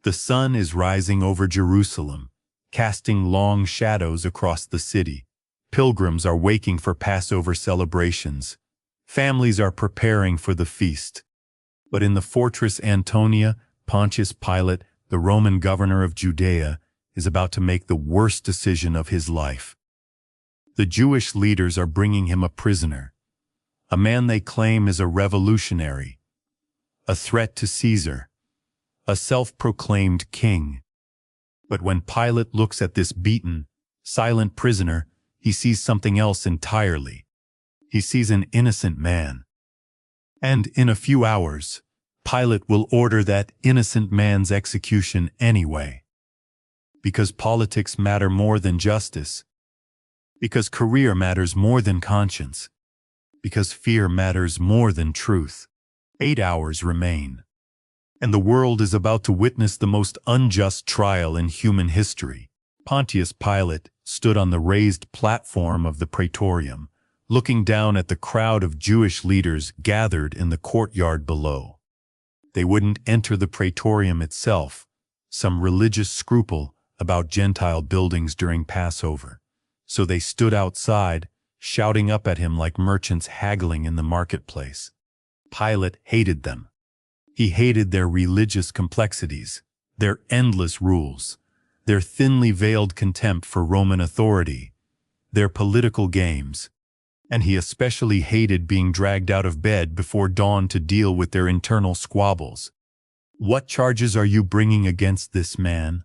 The sun is rising over Jerusalem, casting long shadows across the city. Pilgrims are waking for Passover celebrations. Families are preparing for the feast. But in the fortress Antonia, Pontius Pilate, the Roman governor of Judea, is about to make the worst decision of his life. The Jewish leaders are bringing him a prisoner, a man they claim is a revolutionary, a threat to Caesar, a self-proclaimed king. But when Pilate looks at this beaten, silent prisoner, he sees something else entirely. He sees an innocent man. And in a few hours, Pilate will order that innocent man's execution anyway. Because politics matter more than justice. Because career matters more than conscience. Because fear matters more than truth. 8 hours remain. And the world is about to witness the most unjust trial in human history. Pontius Pilate stood on the raised platform of the Praetorium, looking down at the crowd of Jewish leaders gathered in the courtyard below. They wouldn't enter the Praetorium itself, some religious scruple about Gentile buildings during Passover. So they stood outside, shouting up at him like merchants haggling in the marketplace. Pilate hated them. He hated their religious complexities, their endless rules, their thinly veiled contempt for Roman authority, their political games, and he especially hated being dragged out of bed before dawn to deal with their internal squabbles. "What charges are you bringing against this man?"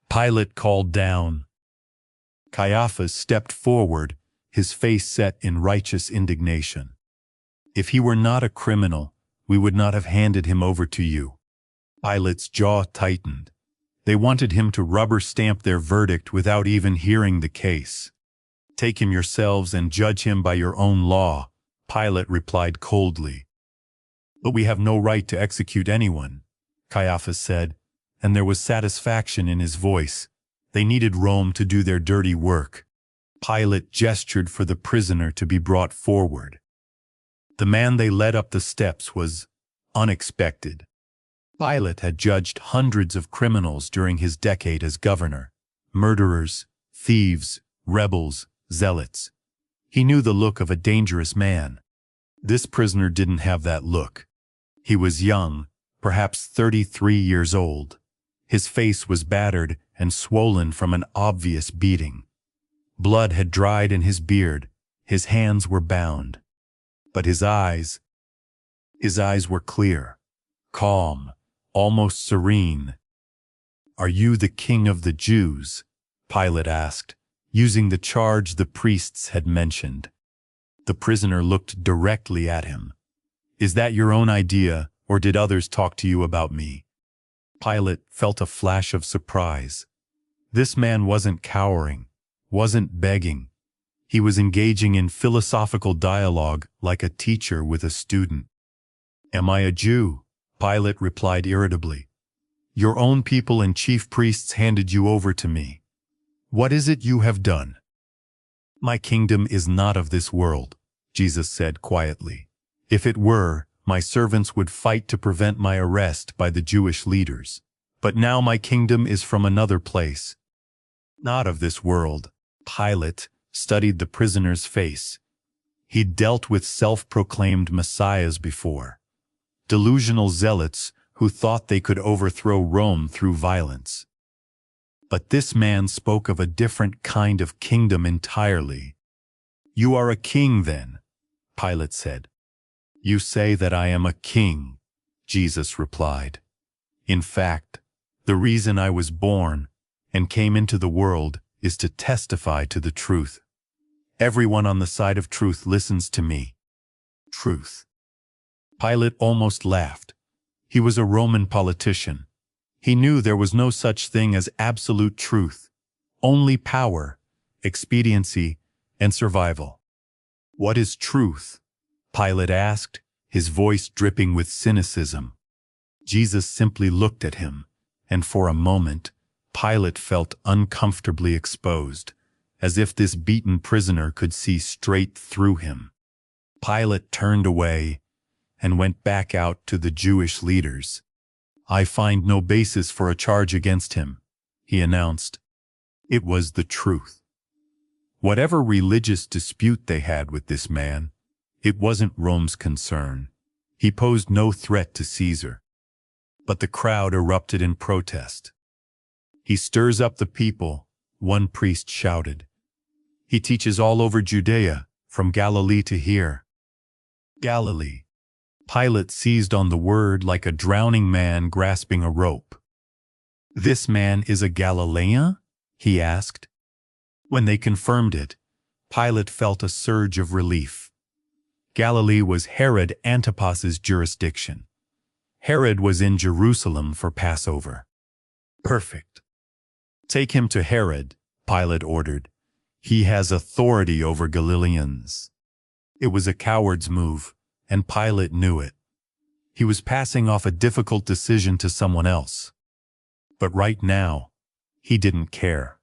Pilate called down. Caiaphas stepped forward, his face set in righteous indignation. "If he were not a criminal, we would not have handed him over to you." Pilate's jaw tightened. They wanted him to rubber stamp their verdict without even hearing the case. "Take him yourselves and judge him by your own law," Pilate replied coldly. "But we have no right to execute anyone," Caiaphas said, and there was satisfaction in his voice. They needed Rome to do their dirty work. Pilate gestured for the prisoner to be brought forward. The man they led up the steps was unexpected. Pilate had judged hundreds of criminals during his decade as governor: murderers, thieves, rebels, zealots. He knew the look of a dangerous man. This prisoner didn't have that look. He was young, perhaps 33 years old. His face was battered and swollen from an obvious beating. Blood had dried in his beard. His hands were bound. But his eyes were clear, calm, almost serene. "Are you the king of the Jews?" Pilate asked, using the charge the priests had mentioned. The prisoner looked directly at him. "Is that your own idea, or did others talk to you about me?" Pilate felt a flash of surprise. This man wasn't cowering, wasn't begging. He was engaging in philosophical dialogue like a teacher with a student. "Am I a Jew?" Pilate replied irritably. "Your own people and chief priests handed you over to me. What is it you have done?" "My kingdom is not of this world," Jesus said quietly. "If it were, my servants would fight to prevent my arrest by the Jewish leaders. But now my kingdom is from another place." "Not of this world." Pilate studied the prisoner's face. He'd dealt with self-proclaimed messiahs before. Delusional zealots who thought they could overthrow Rome through violence. But this man spoke of a different kind of kingdom entirely. "You are a king, then," Pilate said. "You say that I am a king," Jesus replied. "In fact, the reason I was born and came into the world is to testify to the truth. Everyone on the side of truth listens to me." Truth. Pilate almost laughed. He was a Roman politician. He knew there was no such thing as absolute truth, only power, expediency, and survival. "What is truth?" Pilate asked, his voice dripping with cynicism. Jesus simply looked at him, and for a moment, Pilate felt uncomfortably exposed, as if this beaten prisoner could see straight through him. Pilate turned away and went back out to the Jewish leaders. "I find no basis for a charge against him," he announced. It was the truth. Whatever religious dispute they had with this man, it wasn't Rome's concern. He posed no threat to Caesar. But the crowd erupted in protest. "He stirs up the people," one priest shouted. "He teaches all over Judea, from Galilee to here." Galilee. Pilate seized on the word like a drowning man grasping a rope. "This man is a Galilean?" he asked. When they confirmed it, Pilate felt a surge of relief. Galilee was Herod Antipas's jurisdiction. Herod was in Jerusalem for Passover. Perfect. "Take him to Herod," Pilate ordered. "He has authority over Galileans." It was a coward's move, and Pilate knew it. He was passing off a difficult decision to someone else. But right now, he didn't care.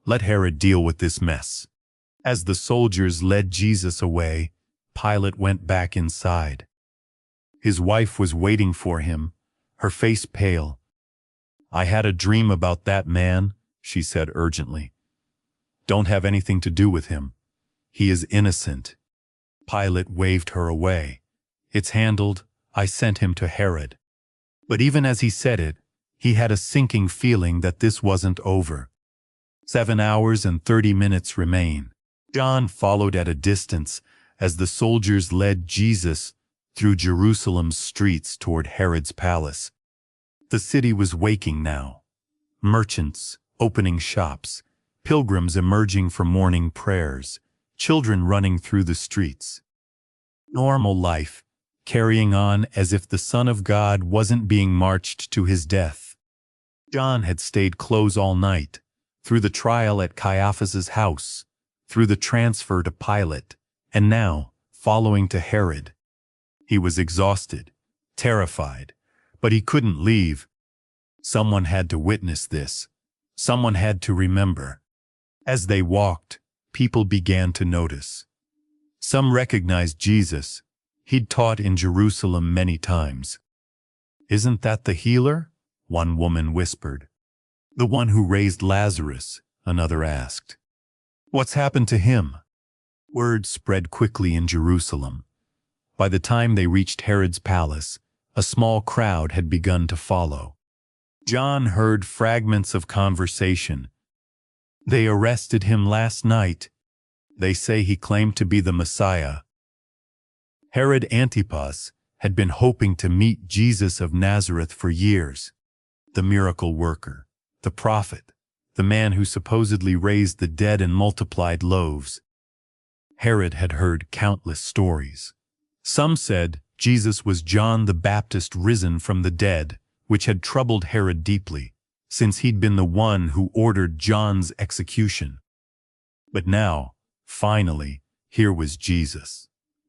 Let Herod deal with this mess. As the soldiers led Jesus away, Pilate went back inside. His wife was waiting for him, her face pale. "I had a dream about that man," she said urgently. "Don't have anything to do with him. He is innocent." Pilate waved her away. "It's handled. I sent him to Herod." But even as he said it, he had a sinking feeling that this wasn't over. 7 hours and 30 minutes remain. John followed at a distance as the soldiers led Jesus through Jerusalem's streets toward Herod's palace. The city was waking now. Merchants opening shops, pilgrims emerging for morning prayers, children running through the streets. Normal life, carrying on as if the Son of God wasn't being marched to his death. John had stayed close all night, through the trial at Caiaphas's house, through the transfer to Pilate, and now following to Herod. He was exhausted, terrified, but he couldn't leave. Someone had to witness this. Someone had to remember. As they walked, people began to notice. Some recognized Jesus. He'd taught in Jerusalem many times. "Isn't that the healer?" one woman whispered. "The one who raised Lazarus," another asked. "What's happened to him?" Word spread quickly in Jerusalem. By the time they reached Herod's palace, a small crowd had begun to follow. John heard fragments of conversation. "They arrested him last night. They say he claimed to be the Messiah." Herod Antipas had been hoping to meet Jesus of Nazareth for years. The miracle worker, the prophet, the man who supposedly raised the dead and multiplied loaves. Herod had heard countless stories. Some said Jesus was John the Baptist risen from the dead, which had troubled Herod deeply, since he'd been the one who ordered John's execution. But now, finally, here was Jesus,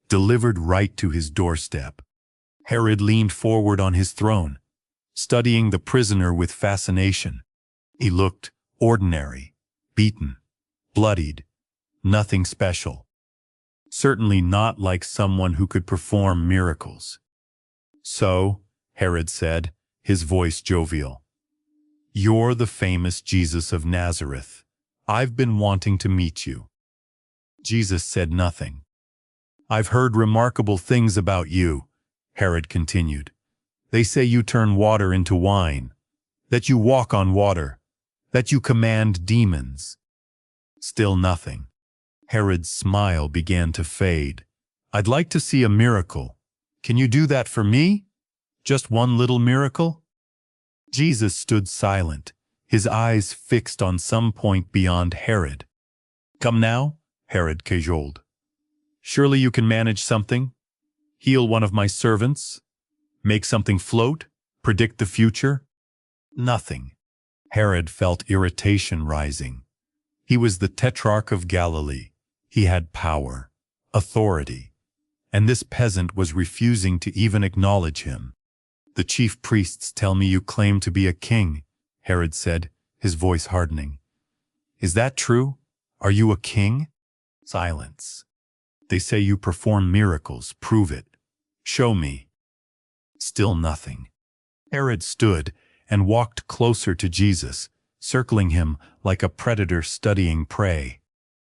delivered right to his doorstep. Herod leaned forward on his throne, studying the prisoner with fascination. He looked ordinary, beaten, bloodied, nothing special. Certainly not like someone who could perform miracles. "So," Herod said, his voice jovial, "you're the famous Jesus of Nazareth. I've been wanting to meet you." Jesus said nothing. "I've heard remarkable things about you," Herod continued. "They say you turn water into wine, that you walk on water, that you command demons." Still nothing. Herod's smile began to fade. "I'd like to see a miracle. Can you do that for me? Just one little miracle?" Jesus stood silent, his eyes fixed on some point beyond Herod. "Come now," Herod cajoled. "Surely you can manage something? Heal one of my servants? Make something float? Predict the future?" Nothing. Herod felt irritation rising. He was the Tetrarch of Galilee. He had power, authority, and this peasant was refusing to even acknowledge him. "The chief priests tell me you claim to be a king," Herod said, his voice hardening. "Is that true? Are you a king?" Silence. "They say you perform miracles. Prove it. Show me." Still nothing. Herod stood and walked closer to Jesus, circling him like a predator studying prey.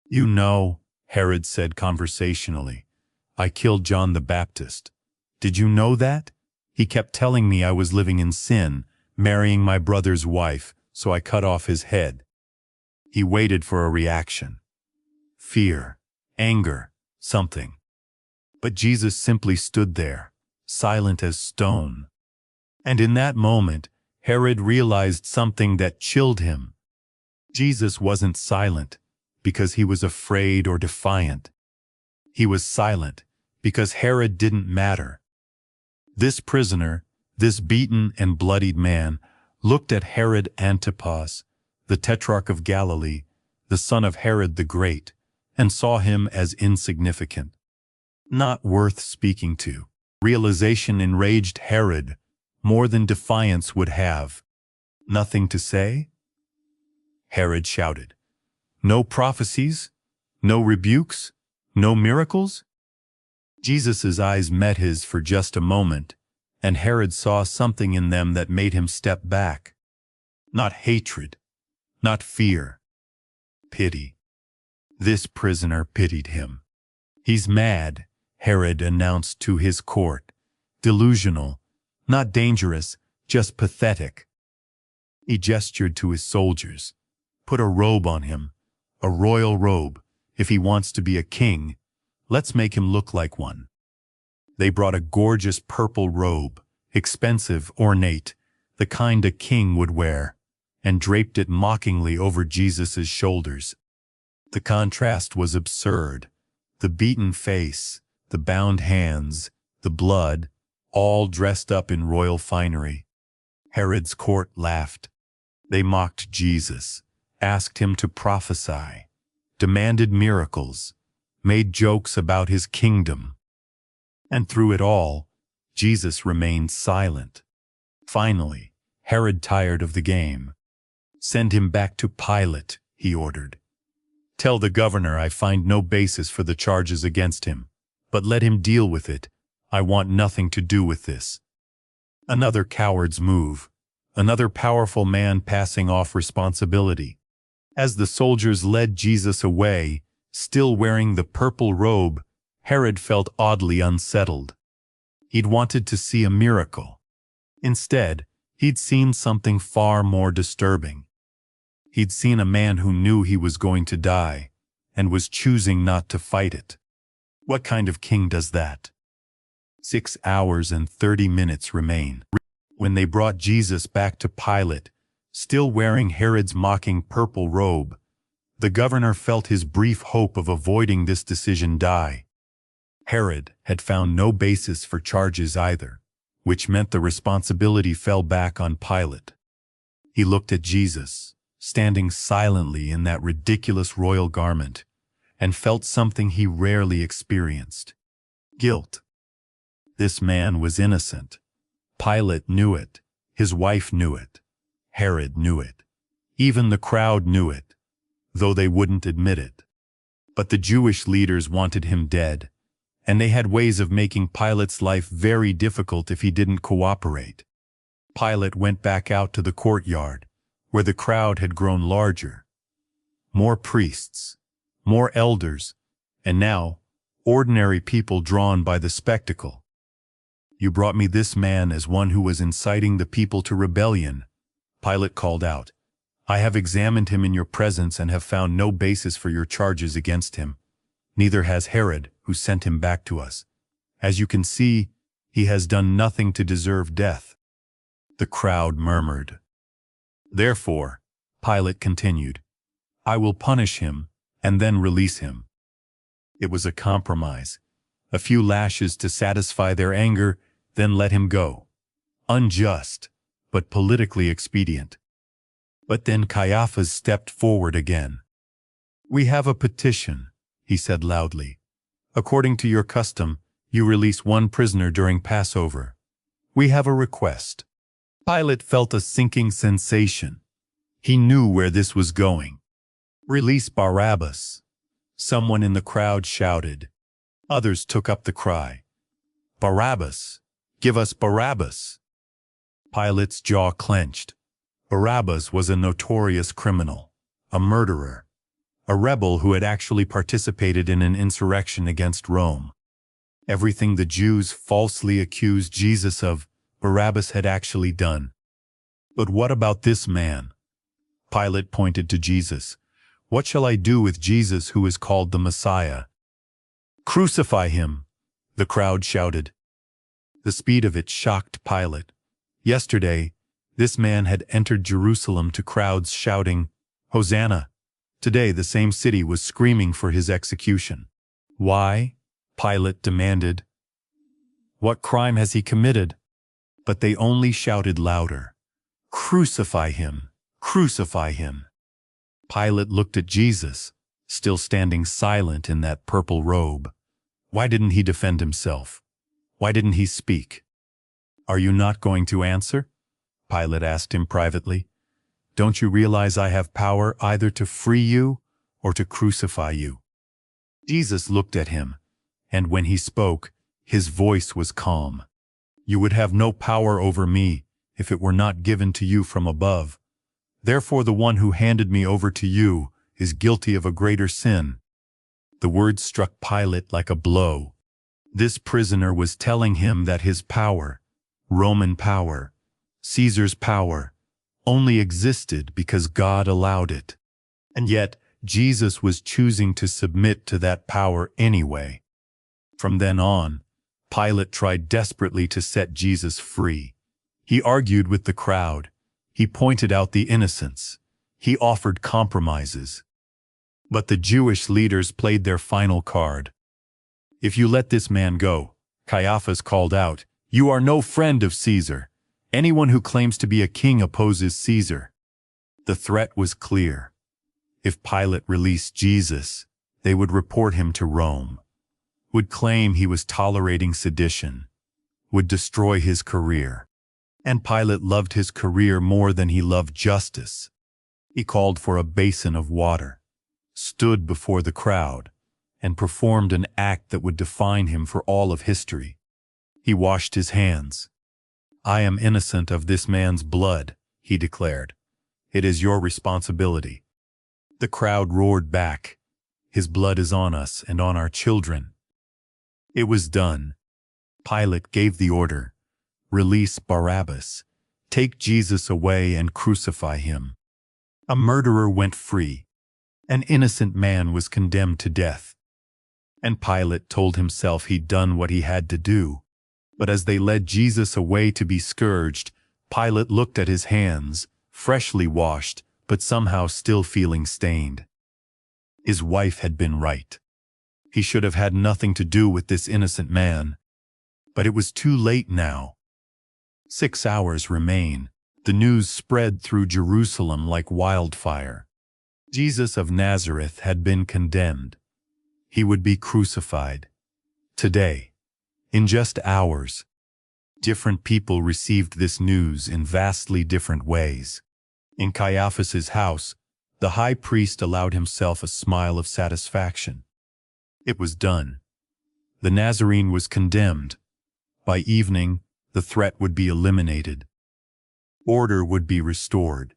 "You know," Herod said conversationally, "I killed John the Baptist. Did you know that? He kept telling me I was living in sin, marrying my brother's wife, so I cut off his head." He waited for a reaction. Fear, anger, something. But Jesus simply stood there, silent as stone. And in that moment, Herod realized something that chilled him. Jesus wasn't silent because he was afraid or defiant. He was silent because Herod didn't matter. This prisoner, this beaten and bloodied man, looked at Herod Antipas, the tetrarch of Galilee, the son of Herod the Great, and saw him as insignificant, not worth speaking to. Realization enraged Herod more than defiance would have. "Nothing to say?" Herod shouted. "No prophecies? No rebukes? No miracles?" Jesus' eyes met his for just a moment, and Herod saw something in them that made him step back. Not hatred, not fear. Pity. This prisoner pitied him. "He's mad," Herod announced to his court. "Delusional, not dangerous, just pathetic." He gestured to his soldiers. "Put a robe on him, a royal robe. If he wants to be a king, let's make him look like one." They brought a gorgeous purple robe, expensive, ornate, the kind a king would wear, and draped it mockingly over Jesus' shoulders. The contrast was absurd. The beaten face, the bound hands, the blood, all dressed up in royal finery. Herod's court laughed. They mocked Jesus, asked him to prophesy, demanded miracles, made jokes about his kingdom. And through it all, Jesus remained silent. Finally, Herod tired of the game. "Send him back to Pilate," he ordered. "Tell the governor I find no basis for the charges against him, but let him deal with it. I want nothing to do with this." Another coward's move, another powerful man passing off responsibility. As the soldiers led Jesus away, still wearing the purple robe, Herod felt oddly unsettled. He'd wanted to see a miracle. Instead, he'd seen something far more disturbing. He'd seen a man who knew he was going to die, and was choosing not to fight it. What kind of king does that? 6 hours and 30 minutes remain. When they brought Jesus back to Pilate, still wearing Herod's mocking purple robe, the governor felt his brief hope of avoiding this decision die. Herod had found no basis for charges either, which meant the responsibility fell back on Pilate. He looked at Jesus, standing silently in that ridiculous royal garment, and felt something he rarely experienced: guilt. This man was innocent. Pilate knew it. His wife knew it. Herod knew it. Even the crowd knew it, though they wouldn't admit it. But the Jewish leaders wanted him dead, and they had ways of making Pilate's life very difficult if he didn't cooperate. Pilate went back out to the courtyard, where the crowd had grown larger. More priests, more elders, and now ordinary people drawn by the spectacle. "You brought me this man as one who was inciting the people to rebellion," Pilate called out. "I have examined him in your presence and have found no basis for your charges against him. Neither has Herod, who sent him back to us. As you can see, he has done nothing to deserve death." The crowd murmured. "Therefore," Pilate continued, "I will punish him and then release him." It was a compromise. A few lashes to satisfy their anger, then let him go. Unjust, but politically expedient. But then Caiaphas stepped forward again. "We have a petition," he said loudly. "According to your custom, you release one prisoner during Passover. We have a request." Pilate felt a sinking sensation. He knew where this was going. "Release Barabbas," someone in the crowd shouted. Others took up the cry. "Barabbas! Give us Barabbas!" Pilate's jaw clenched. Barabbas was a notorious criminal, a murderer, a rebel who had actually participated in an insurrection against Rome. Everything the Jews falsely accused Jesus of, Barabbas had actually done. But what about this man? Pilate pointed to Jesus. What shall I do with Jesus who is called the Messiah? Crucify him, the crowd shouted. The speed of it shocked Pilate. Yesterday, this man had entered Jerusalem to crowds shouting, Hosanna. Today the same city was screaming for his execution. Why? Pilate demanded. What crime has he committed? But they only shouted louder. Crucify him! Crucify him! Pilate looked at Jesus, still standing silent in that purple robe. Why didn't he defend himself? Why didn't he speak? Are you not going to answer? Pilate asked him privately. Don't you realize I have power either to free you or to crucify you? Jesus looked at him, and when he spoke, his voice was calm. You would have no power over me if it were not given to you from above. Therefore the one who handed me over to you is guilty of a greater sin. The words struck Pilate like a blow. This prisoner was telling him that his power, Roman power, Caesar's power, only existed because God allowed it. And yet, Jesus was choosing to submit to that power anyway. From then on, Pilate tried desperately to set Jesus free. He argued with the crowd. He pointed out the innocents. He offered compromises. But the Jewish leaders played their final card. If you let this man go, Caiaphas called out, you are no friend of Caesar. Anyone who claims to be a king opposes Caesar. The threat was clear. If Pilate released Jesus, they would report him to Rome, would claim he was tolerating sedition, would destroy his career. And Pilate loved his career more than he loved justice. He called for a basin of water, stood before the crowd, and performed an act that would define him for all of history. He washed his hands. I am innocent of this man's blood, he declared. It is your responsibility. The crowd roared back. His blood is on us and on our children. It was done. Pilate gave the order. Release Barabbas. Take Jesus away and crucify him. A murderer went free. An innocent man was condemned to death. And Pilate told himself he'd done what he had to do. But as they led Jesus away to be scourged, Pilate looked at his hands, freshly washed, but somehow still feeling stained. His wife had been right. He should have had nothing to do with this innocent man. But it was too late now. 6 hours remain. The news spread through Jerusalem like wildfire. Jesus of Nazareth had been condemned. He would be crucified. Today, in just hours, different people received this news in vastly different ways. In Caiaphas's house, the high priest allowed himself a smile of satisfaction. It was done. The Nazarene was condemned. By evening, the threat would be eliminated. Order would be restored.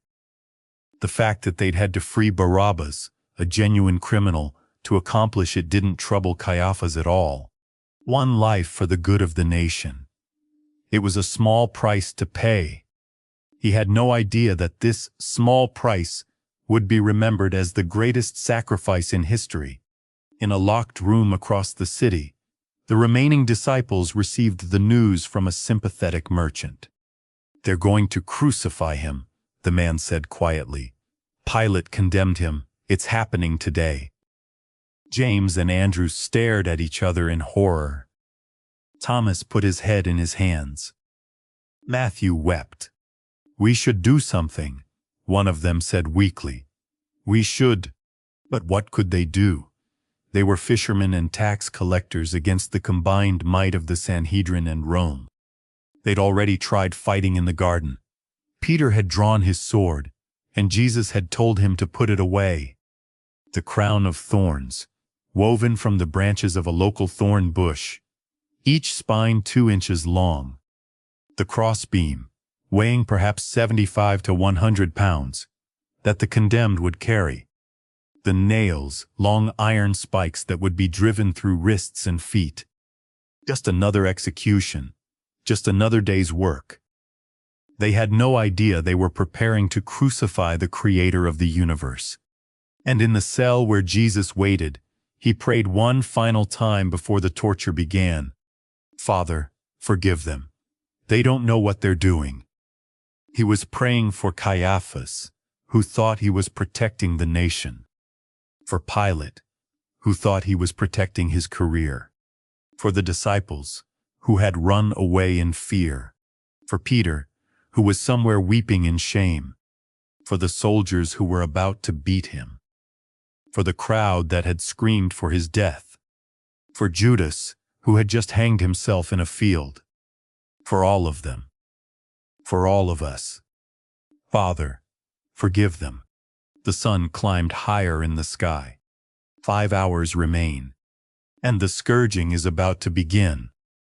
The fact that they'd had to free Barabbas, a genuine criminal, to accomplish it didn't trouble Caiaphas at all. One life for the good of the nation. It was a small price to pay. He had no idea that this small price would be remembered as the greatest sacrifice in history. In a locked room across the city, the remaining disciples received the news from a sympathetic merchant. They're going to crucify him, the man said quietly. Pilate condemned him. It's happening today. James and Andrew stared at each other in horror. Thomas put his head in his hands. Matthew wept. We should do something, one of them said weakly. We should. But what could they do? They were fishermen and tax collectors against the combined might of the Sanhedrin and Rome. They'd already tried fighting in the garden. Peter had drawn his sword, and Jesus had told him to put it away. The crown of thorns, woven from the branches of a local thorn bush, each spine 2 inches long. The crossbeam, weighing perhaps 75 to 100 pounds, that the condemned would carry. The nails, long iron spikes that would be driven through wrists and feet. Just another execution, just another day's work. They had no idea they were preparing to crucify the Creator of the universe. And in the cell where Jesus waited, he prayed one final time before the torture began. "Father, forgive them. They don't know what they're doing." He was praying for Caiaphas, who thought he was protecting the nation. For Pilate, who thought he was protecting his career. For the disciples, who had run away in fear. For Peter, who was somewhere weeping in shame. For the soldiers who were about to beat him. For the crowd that had screamed for his death. For Judas, who had just hanged himself in a field. For all of them. For all of us. Father, forgive them. The sun climbed higher in the sky. 5 hours remain. And the scourging is about to begin.